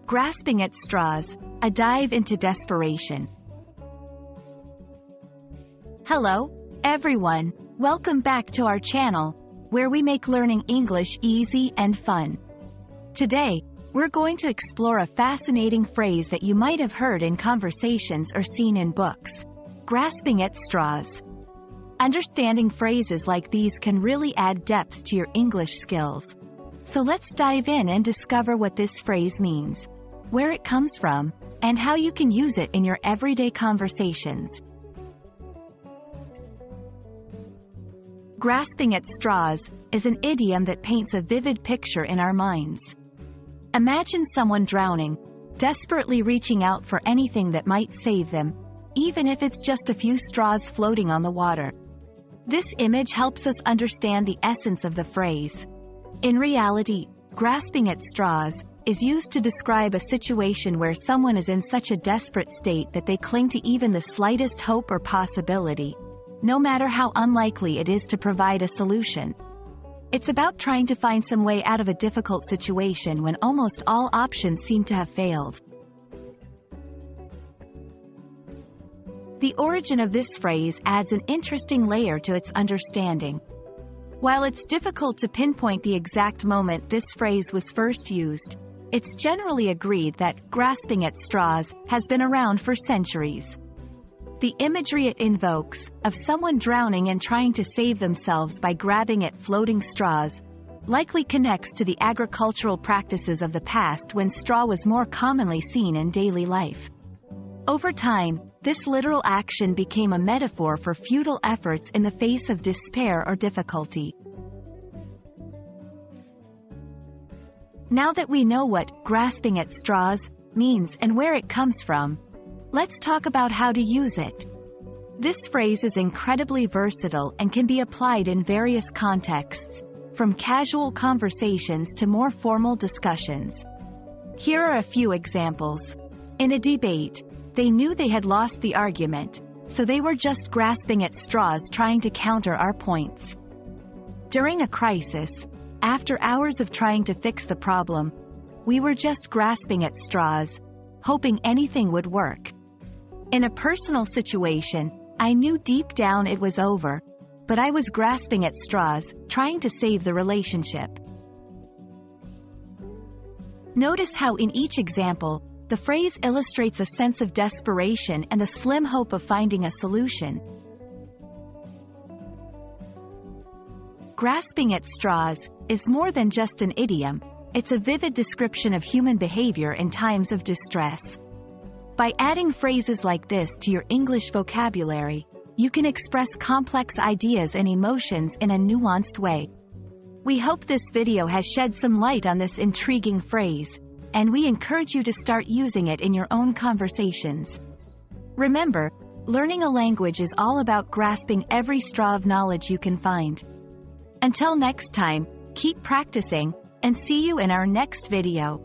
Grasping at straws, a dive into desperation. Hello, everyone. Welcome back to our channel, where we make learning English easy and fun. Today, we're going to explore a fascinating phrase that you might have heard in conversations or seen in books. Grasping at straws. Understanding phrases like these can really add depth to your English skills. So let's dive in and discover what this phrase means, where it comes from, and how you can use it in your everyday conversations. Grasping at straws is an idiom that paints a vivid picture in our minds. Imagine someone drowning, desperately reaching out for anything that might save them, even if it's just a few straws floating on the water. This image helps us understand the essence of the phrase. In reality, grasping at straws is used to describe a situation where someone is in such a desperate state that they cling to even the slightest hope or possibility, no matter how unlikely it is to provide a solution. It's about trying to find some way out of a difficult situation when almost all options seem to have failed. The origin of this phrase adds an interesting layer to its understanding. While it's difficult to pinpoint the exact moment this phrase was first used, it's generally agreed that grasping at straws has been around for centuries. The imagery it invokes, of someone drowning and trying to save themselves by grabbing at floating straws, likely connects to the agricultural practices of the past when straw was more commonly seen in daily life. Over time, this literal action became a metaphor for futile efforts in the face of despair or difficulty. Now that we know what grasping at straws means and where it comes from, let's talk about how to use it. This phrase is incredibly versatile and can be applied in various contexts, from casual conversations to more formal discussions. Here are a few examples. In a debate, they knew they had lost the argument, so they were just grasping at straws trying to counter our points. During a crisis, after hours of trying to fix the problem, we were just grasping at straws, hoping anything would work. In a personal situation, I knew deep down it was over, but I was grasping at straws, trying to save the relationship. Notice how in each example, the phrase illustrates a sense of desperation and the slim hope of finding a solution. Grasping at straws is more than just an idiom, it's a vivid description of human behavior in times of distress. By adding phrases like this to your English vocabulary, you can express complex ideas and emotions in a nuanced way. We hope this video has shed some light on this intriguing phrase, and we encourage you to start using it in your own conversations. Remember, learning a language is all about grasping every straw of knowledge you can find. Until next time, keep practicing, and see you in our next video.